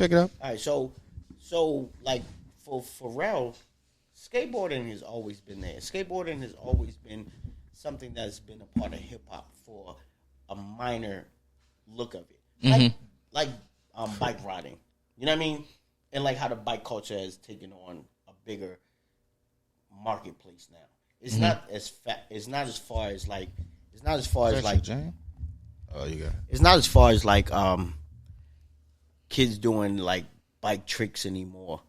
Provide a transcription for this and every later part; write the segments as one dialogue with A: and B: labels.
A: Pick it up.
B: All right, so like for Pharrell, skateboarding has always been there. Skateboarding has always been something that's been a part of hip hop for a minor look of it, like bike riding. You know what I mean? And like how the bike culture has taken on a bigger marketplace now. It's not as fat. It's not as far as like. It's not as far as like.
A: Oh, you got.
B: It's not as far as like kids doing like bike tricks anymore.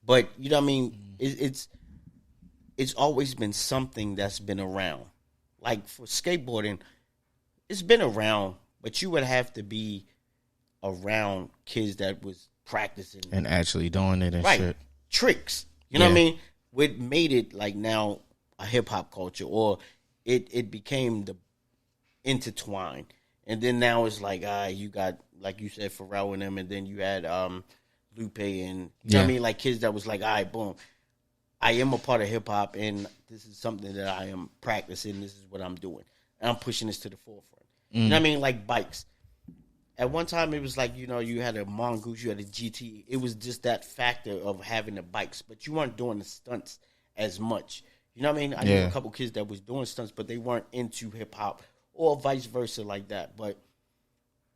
B: But you know what I mean? It's always been something that's been around. Like for skateboarding, it's been around, but you would have to be around kids that was practicing
A: and actually doing it and shit.
B: Tricks. You know what I mean? What made it like now a hip hop culture, or it became the intertwined. And then now it's like you got, like you said, Pharrell and them, and then you had Lupe and you know what I mean, like kids that was like, all right, boom, I am a part of hip hop, and this is something that I am practicing. This is what I'm doing, and I'm pushing this to the forefront. You know what I mean? Like bikes. At one time, it was like, you know, you had a Mongoose, you had a GT. It was just that factor of having the bikes, but you weren't doing the stunts as much. You know what I mean? I knew a couple kids that was doing stunts, but they weren't into hip hop, or vice versa like that. But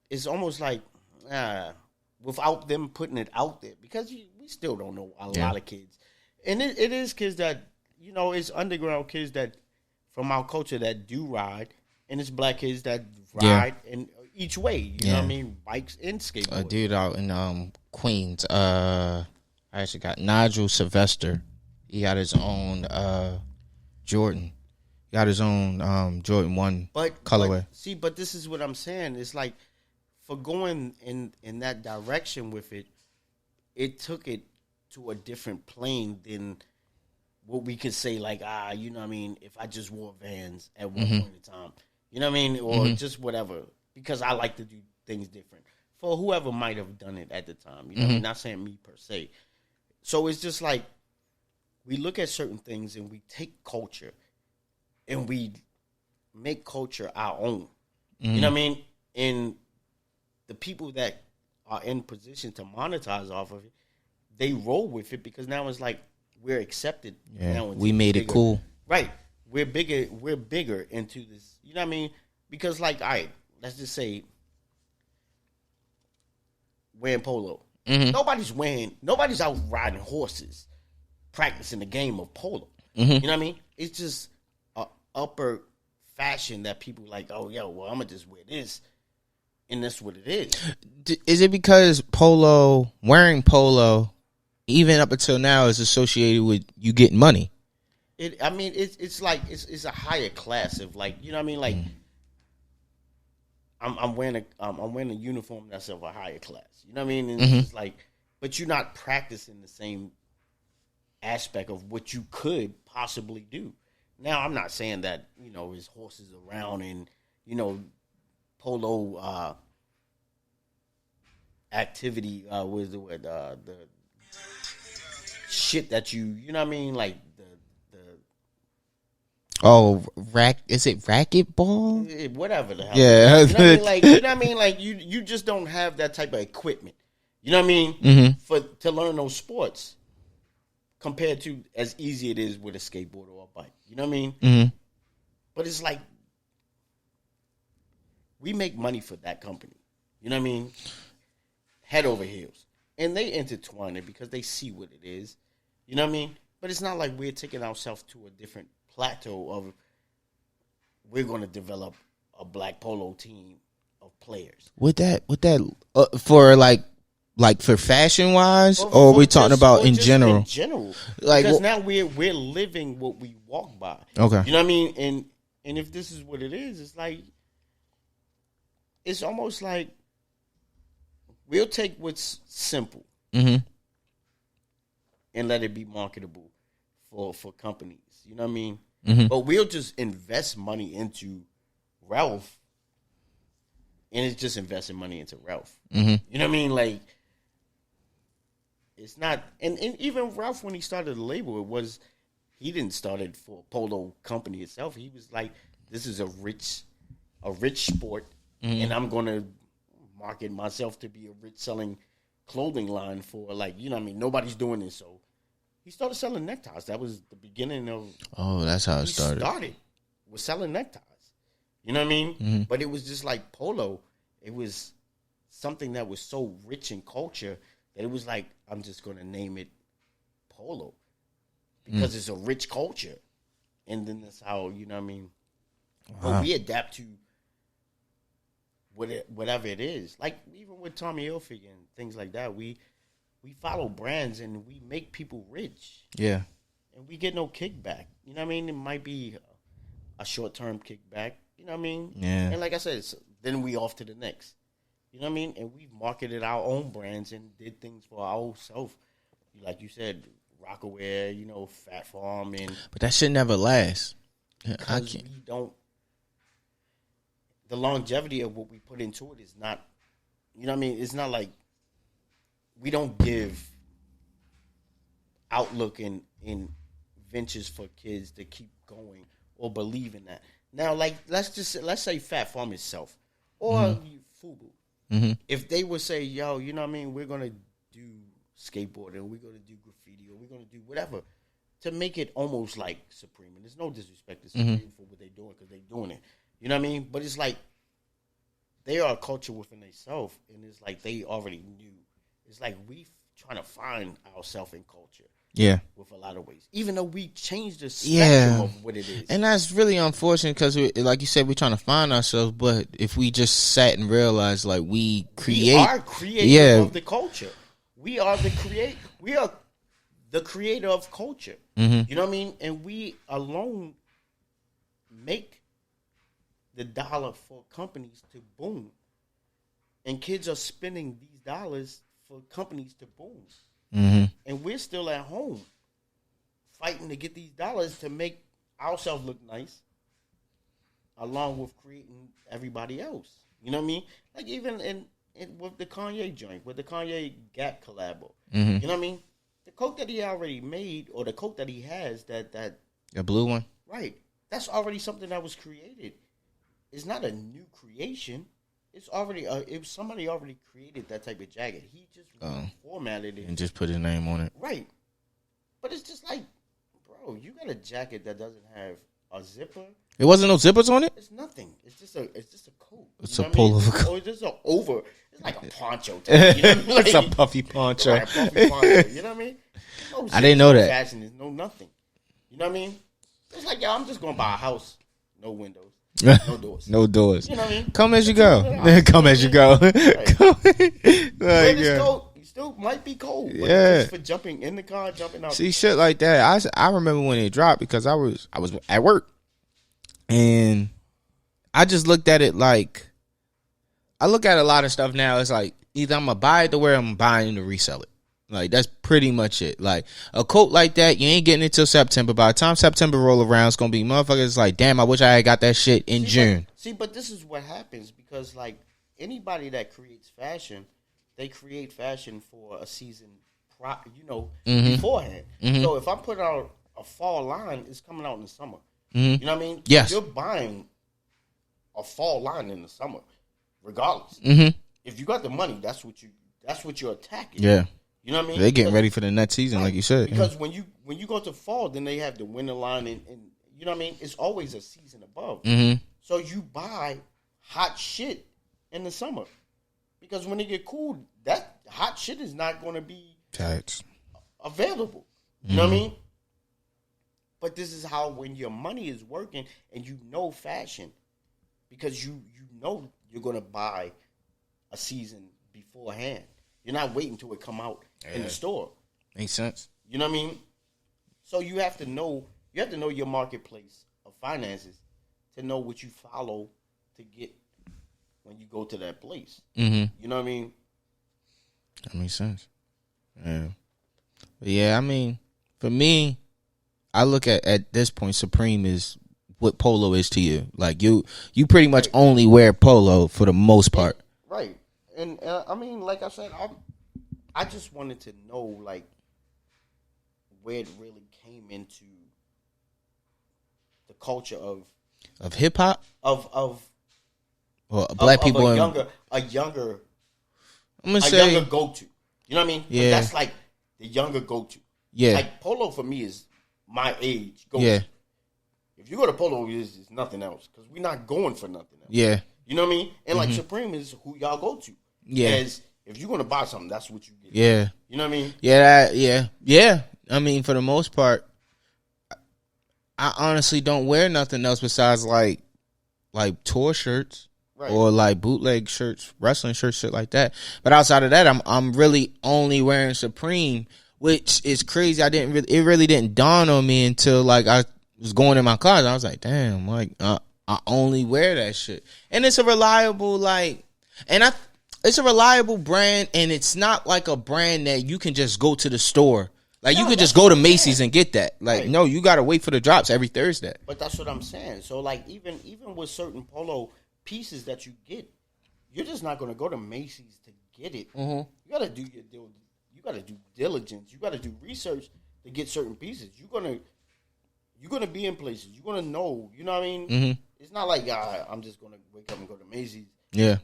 B: it's almost like without them putting it out there, because we still don't know a lot of kids. And it is kids that, you know, it's underground kids that from our culture that do ride, and it's black kids that ride and each way. You know what I mean? Bikes and skateboarding.
A: A dude out in Queens, I actually got Nigel Sylvester. He got his own Jordan. He got his own Jordan 1 colorway.
B: But this is what I'm saying. It's like, for going in that direction with it, it took it to a different plane than what we could say, like, you know what I mean, if I just wore Vans at one point in time. You know what I mean? Or just whatever. Because I like to do things different. For whoever might have done it at the time. You know what I mean? Not saying me per se. So it's just like, we look at certain things and we take culture and we make culture our own. You know what I mean? And the people that are in position to monetize off of it, they roll with it because now it's like we're accepted. Now
A: we made it cool.
B: Right. We're bigger into this. You know what I mean? Because like, all right, let's just say wearing polo. Nobody's out riding horses, practicing the game of polo. You know what I mean? It's just a upper fashion that people like, oh, yo, well, I'm going to just wear this. And that's what it is.
A: Is it because wearing polo, even up until now, is associated with you getting money?
B: It's like it's a higher class of like, you know what I mean? Like, I'm wearing a uniform that's of a higher class. You know what I mean? And it's like, but you're not practicing the same aspect of what you could possibly do. Now, I'm not saying that, you know, his horses around and, you know, polo activity was the shit that you know what I mean, like the
A: is it racquetball?
B: Whatever the hell.
A: Yeah.
B: You know what I mean? Like, you know what I mean? Like you just don't have that type of equipment. You know what I mean? To learn those sports compared to as easy it is with a skateboard or a bike. You know what I mean? But it's like we make money for that company. You know what I mean? Head over heels. And they intertwine it because they see what it is. You know what I mean? But it's not like we're taking ourselves to a different plateau of we're going to develop a black polo team of players.
A: With that for like for fashion wise, or are we talking about in general?
B: In general.
A: Like,
B: because now we're living what we walk by.
A: Okay.
B: You know what I mean? And if this is what it is, it's like, it's almost like we'll take what's simple and let it be marketable for companies. You know what I mean? But we'll just invest money into Ralph, and it's just investing money into Ralph. You know what I mean? Like, it's not, and even Ralph, when he started the label, he didn't start it for a polo company itself. He was like, this is a rich sport, and I'm going to market myself to be a rich selling clothing line for like, you know what I mean? Nobody's doing it, so he started selling neckties. That was the beginning of.
A: Oh, that's how it started.
B: He started with selling neckties. You know what I mean?
A: Mm-hmm.
B: But it was just like polo. It was something that was so rich in culture that it was like, I'm just going to name it polo because it's a rich culture. And then that's how, you know what I mean? Wow. But we adapt to whatever it is. Like even with Tommy Hilfiger and things like that, we follow brands and we make people rich.
A: Yeah.
B: And we get no kickback. You know what I mean? It might be a short-term kickback. You know what I mean?
A: Yeah.
B: And like I said, then we off to the next. You know what I mean? And we've marketed our own brands and did things for our own self. Like you said, Rockaware, you know, Fat Farm.
A: But that shit never lasts.
B: Because we don't. The longevity of what we put into it is not, you know what I mean? It's not like we don't give outlook in ventures for kids to keep going or believe in that. Now, like, let's say Fat Farm itself or FUBU.
A: Mm-hmm.
B: If they would say, yo, you know what I mean, we're going to do skateboarding, we're going to do graffiti, or we're going to do whatever to make it almost like Supreme. And there's no disrespect to Supreme for what they're doing because they're doing it. You know what I mean? But it's like they are a culture within themselves, and it's like they already knew. It's like we trying to find ourselves in culture.
A: Yeah.
B: With a lot of ways. Even though we changed the spectrum of what it is.
A: And that's really unfortunate because, like you said, we're trying to find ourselves. But if we just sat and realized, like, we are
B: creators of the culture. We are the creator of culture.
A: Mm-hmm.
B: You know what I mean? And we alone make the dollar for companies to boom. And kids are spending these dollars for companies to boom.
A: Mm-hmm.
B: And we're still at home fighting to get these dollars to make ourselves look nice along with creating everybody else. You know what I mean? Like even in with the Kanye joint, with the Kanye Gap collabo.
A: Mm-hmm.
B: You know what I mean? The Coke that he already made or the Coke that he has that
A: the blue one?
B: Right. That's already something that was created. It's not a new creation. It's already if somebody already created that type of jacket, he just formatted it
A: and just put his name on it.
B: Right. But it's just like, bro, you got a jacket that doesn't have a zipper.
A: It wasn't no zippers on it?
B: It's nothing. It's just a coat.
A: It's a pullover coat.
B: Or it's just it's like a poncho type, you know what I mean? Like,
A: it's a puffy poncho.
B: Right, a puffy poncho. You know what I mean? No
A: I didn't know that.
B: Fashion is no nothing. You know what I mean? It's like, yo, I'm just gonna buy a house, no windows. No doors.
A: No doors.
B: You know what I mean?
A: Come as you go. Come as you go.
B: Right. It's cold. You still might be cold. But just for jumping in the car, jumping out.
A: See, shit like that. I remember when it dropped because I was at work. And I just looked at it like, I look at a lot of stuff now. It's like either I'm going to buy it to where I'm buying to resell it. Like, that's pretty much it. Like, a coat like that, you ain't getting it till September. By the time September roll around, it's going to be motherfuckers like, damn, I wish I had got that shit in June.
B: But this is what happens because, like, anybody that creates fashion, they create fashion for a season, beforehand. Mm-hmm. So if I put out a fall line, it's coming out in the summer.
A: Mm-hmm.
B: You know what I mean?
A: Yes.
B: You're buying a fall line in the summer, regardless.
A: Mm-hmm.
B: If you got the money, that's what you're attacking.
A: Yeah.
B: You know what I mean?
A: They're getting ready for the next season, like you said.
B: Because when you go to fall, then they have the winter line, and you know what I mean? It's always a season above.
A: Mm-hmm. So
B: you buy hot shit in the summer. Because when it get cool, that hot shit is not going to be available. You know what I mean? But this is how when your money is working and you know fashion, because you know you're going to buy a season beforehand. You're not waiting until it come out in the store.
A: Makes sense.
B: You know what I mean? So you have to know your marketplace of finances to know what you follow to get when you go to that place.
A: Mm-hmm.
B: You know what I mean?
A: That makes sense. Yeah. But yeah, I mean, for me, I look at this point, Supreme is what polo is to you. Like you pretty much only wear polo for the most part.
B: Right. And I mean, like I said, I just wanted to know, like, where it really came into the culture of
A: hip hop,
B: of
A: black people,
B: a younger
A: I'm gonna say
B: younger go to. You know what I mean?
A: Yeah.
B: That's like the younger go-to.
A: Yeah.
B: Like Polo for me is my age go-to.
A: Yeah.
B: If you go to Polo, it's nothing else because we're not going for nothing else.
A: Yeah.
B: You know what I mean? And like Supreme is who y'all go to.
A: Yeah.
B: As if you're gonna buy something, that's what you get.
A: Yeah.
B: You know what I mean?
A: Yeah. I mean, for the most part, I honestly don't wear nothing else besides like tour shirts. Right. Or like bootleg shirts, wrestling shirts, shit like that. But outside of that, I'm really only wearing Supreme, which is crazy. It really didn't dawn on me until like I was going in my closet. I was like, damn, like I only wear that shit, and it's a reliable it's a reliable brand, and it's not like a brand that you can just go to the store. Like, you could just go to Macy's and get that. Like, no, you got to wait for the drops every Thursday.
B: But that's what I'm saying. So like even with certain Polo pieces that you get, you're just not going to go to Macy's to get it. Mm-hmm. You got to do you got to do diligence. You got to do research to get certain pieces. You're gonna be in places. You're gonna know. You know what I mean? Mm-hmm. It's not like I'm just gonna wake up and go to Macy's.
A: Yeah.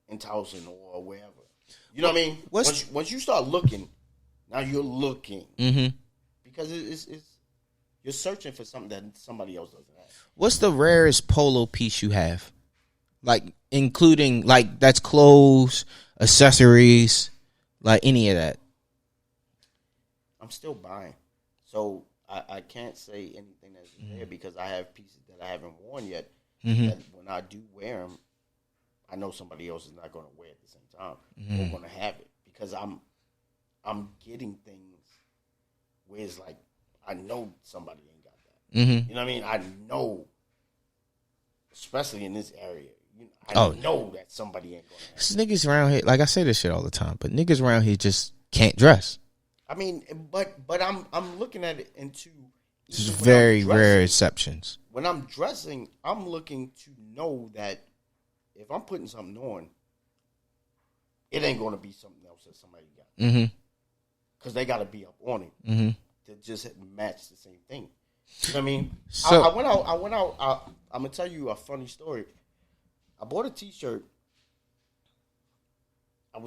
B: In Towson or wherever. You know what I mean? Once you start looking, now you're looking because it's you're searching for something that somebody else doesn't have.
A: What's the rarest Polo piece you have? Like, including, like, that's clothes, accessories, like any of that.
B: I'm still buying. So I can't say anything that's there because I have pieces that I haven't worn yet. That when I do wear them, I know somebody else is not going to wear it at the same time. They're going to have it because I'm getting things where it's like I know somebody ain't got that. You know what I mean? I know, especially in this area. I know that somebody ain't going to have it.
A: Niggas around here, like I say this shit all the time, but niggas around here just can't dress.
B: I mean, but I'm looking at it into
A: just very rare exceptions.
B: When I'm dressing, I'm looking to know that if I'm putting something on, it ain't going to be something else that somebody got. Because they got to be up on it to just match the same thing. You know what I mean? So, I went out. I'm going to tell you a funny story. I bought a T-shirt. I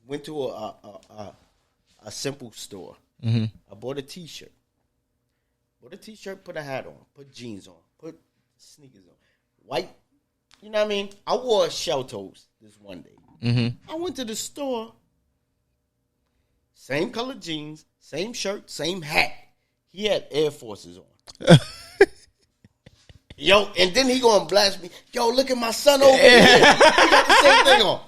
B: went to a simple store. I bought a T-shirt. Put a hat on, put jeans on, put sneakers on, white. You know what I mean? I wore shell toes this one day. I went to the store. Same color jeans, same shirt, same hat. He had Air Forces on. Yo, and then he gonna blast me. Yo, look at my son over here. He got the same thing on.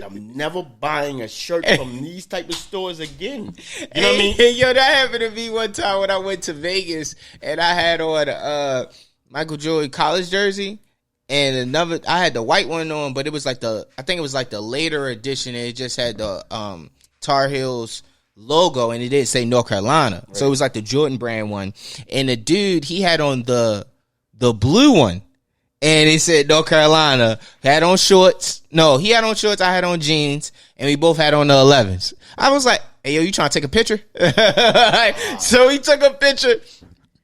B: I'm never buying a shirt from these type of stores again. You know what I mean?
A: Yo, that happened to me one time when I went to Vegas and I had on a Michael Jordan college jersey and I had the white one on, but it was like I think it was like the later edition. It just had the Tar Heels logo and it didn't say North Carolina. Right. So it was like the Jordan brand one. And the dude, he had on the blue one. And he said North Carolina, had on shorts. No, he had on shorts, I had on jeans, and we both had on the 11s. I was like, hey, yo, you trying to take a picture? So he took a picture,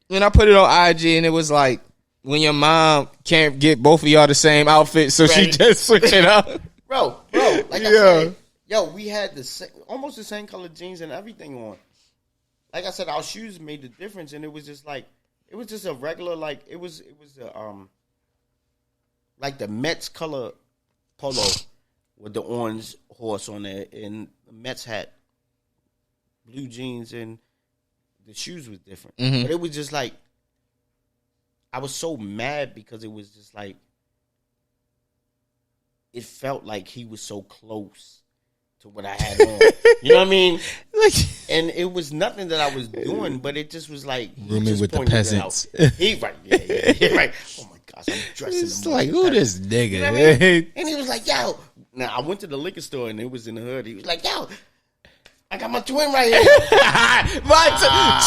A: and I put it on IG, and it was like, when your mom can't get both of y'all the same outfit, so she just switch it up.
B: Bro, like I said, yo, we had almost the same color jeans and everything on. Like I said, our shoes made the difference, and it was just like, it was just a regular, like, it was like the Mets color polo with the orange horse on there and the Mets hat, blue jeans, and the shoes was different. But it was just like, I was so mad because it was just like, it felt like he was so close to what I had on. You know what I mean? And it was nothing that I was doing, but it just was like,
A: rooming with the peasants.
B: He right. Oh my gosh, I'm dressing.
A: It's like, who this nigga?
B: You know what I mean? And he was like, yo. Now, I went to the liquor store and it was in the hood. He was like, yo, I got my twin right here.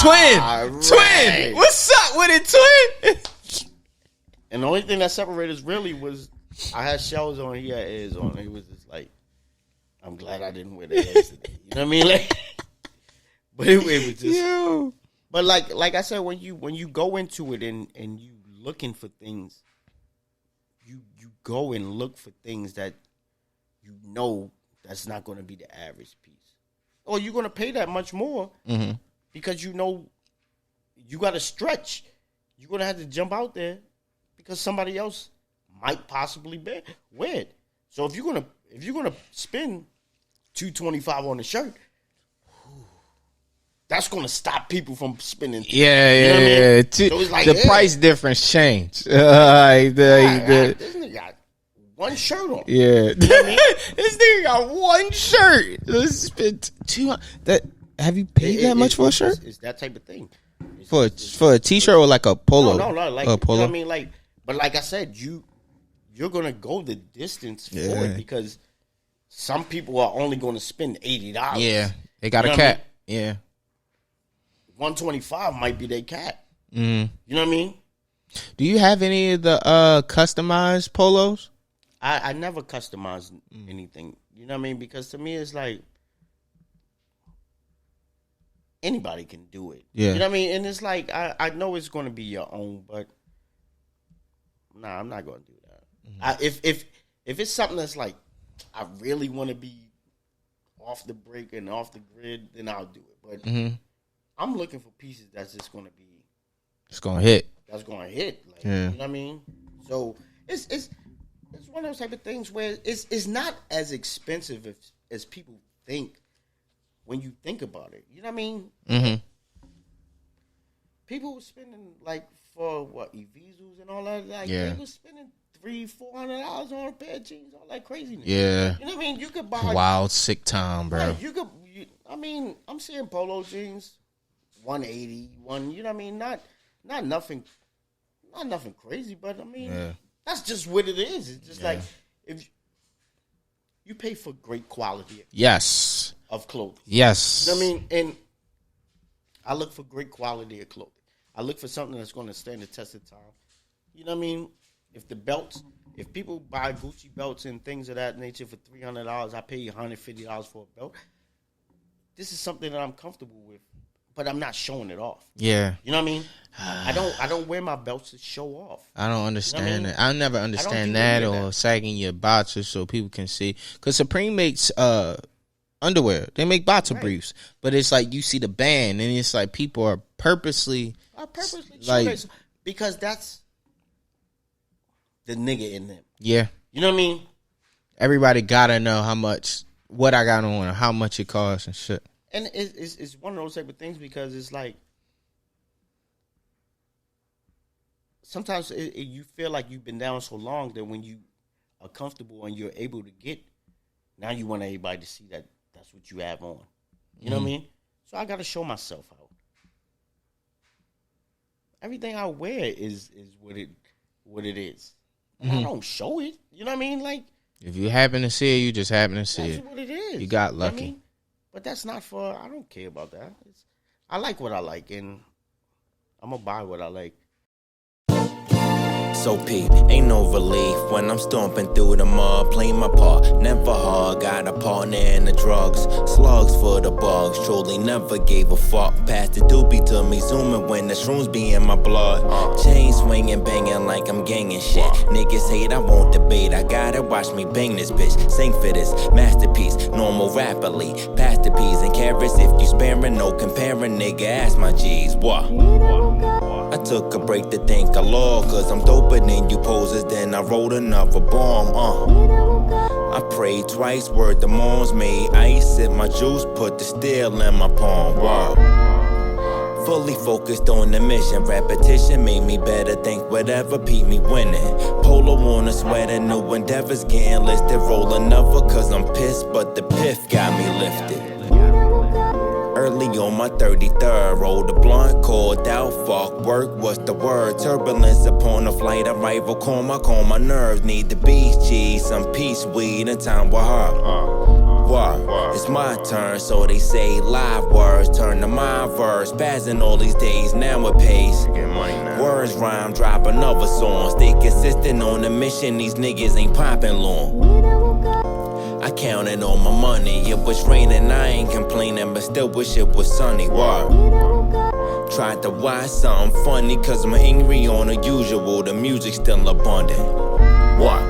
A: Twin. What's up with it, twin?
B: And the only thing that separated us really was I had shells on, he had ears on. It was just like, I'm glad I didn't wear the ears today. You know what I mean? Like, but it was just. Yo. But like I said, when you go into it and you looking for things, you go and look for things that you know that's not going to be the average piece. Or you're going to pay that much more because you know you got to stretch. You're going to have to jump out there because somebody else might possibly wear it. So if you're gonna spend $225 on a shirt, that's gonna stop people from spending.
A: Yeah. So it's like, the price difference changed.
B: This nigga got one shirt on.
A: Yeah, you know what I mean? This nigga got one shirt. Let's spend $200. Have you paid that much for a shirt?
B: It's that type of thing.
A: For a t-shirt or like a polo?
B: No, like
A: a polo.
B: You know what I mean? But like I said, you're gonna go the distance for it because some people are only going to spend $80.
A: Yeah, they got a cap. I mean? Yeah,
B: $125 might be their cap. You know what I mean?
A: Do you have any of the customized polos?
B: I never customize anything. You know what I mean? Because to me, it's like anybody can do it.
A: Yeah.
B: You know what I mean? And it's like I know it's going to be your own, but nah, I'm not going to do that. If it's something that's like I really want to be off the break and off the grid, then I'll do it. But I'm looking for pieces that's just going to be.
A: It's going to hit.
B: That's going to hit. Like, you know what I mean? So it's one of those type of things where it's not as expensive as people think when you think about it. You know what I mean? People were spending like for what Evisus and all that. Like they were spending $300-$400 on a pair of jeans, all that craziness.
A: Yeah.
B: You know what I mean? You could buy
A: wild sick time, bro.
B: Right, I mean, I'm seeing polo jeans, $180, you know what I mean? Not nothing crazy, but I mean, that's just what it is. It's just like if you pay for great quality.
A: Yes.
B: Of clothing.
A: Yes.
B: You know what I mean? And I look for great quality of clothing. I look for something that's going to stand the test of time. You know what I mean? If people buy Gucci belts and things of that nature for $300, I pay $150 for a belt. This is something that I'm comfortable with, but I'm not showing it off.
A: Yeah.
B: You know what I mean? I don't wear my belts to show off.
A: I don't understand it. I never understand
B: that
A: or sagging your boxers so people can see. Because Supreme makes underwear. They make boxer briefs. But it's like you see the band and it's like people are purposely like,
B: because that's the nigga in them.
A: Yeah.
B: You know what I mean?
A: Everybody gotta know what I got on, how much it costs and shit.
B: And it's one of those type of things because it's like sometimes you feel like you've been down so long that when you are comfortable and you're able to get, now you want everybody to see that that's what you have on. You know what I mean? So I got to show myself out. Everything I wear is what it is. I don't show it. You know what I mean? Like,
A: if you happen to see it, you just happen to see it.
B: That's what it is.
A: You got lucky.
B: You know what I mean? But that's not for. I don't care about that. I like what I like, and I'm gonna buy what I like.
C: So peep, ain't no relief when I'm stomping through the mud, playing my part, never hard, got a partner in the drugs, slugs for the bugs, truly never gave a fuck, passed the doobie to me, zooming when the shrooms be in my blood, chain swinging, banging like I'm ganging shit, niggas hate, I won't debate, I gotta watch me bang this bitch, sing for this masterpiece, normal rapidly, past the peas and carrots, if you sparing, no comparing, nigga, ask my G's, what? I took a break to thank Allah, cause I'm doper than you posers, then I wrote another bomb, I prayed twice, word the moms made ice, sip my juice, put the steel in my palm, wow. Fully focused on the mission, repetition made me better, think whatever beat me winning. Polo on a sweater, new endeavors getting listed, roll another cause I'm pissed, but the piff got me lifted. Early on my 33rd, rolled a blunt, called out, fuck work, what's the word? Turbulence upon a flight, arrival, calm my nerves, need the beach cheese, some peace weed, and time with her. What? It's my turn, so they say live words, turn to my verse, passing all these days, now it pays. Words rhyme, drop another song, stay consistent on the mission, these niggas ain't popping long. I counted on my money, it was raining, I ain't complaining, but still wish it was sunny, what? Tried to watch something funny, cause I'm angry on the usual, the music's still abundant, what?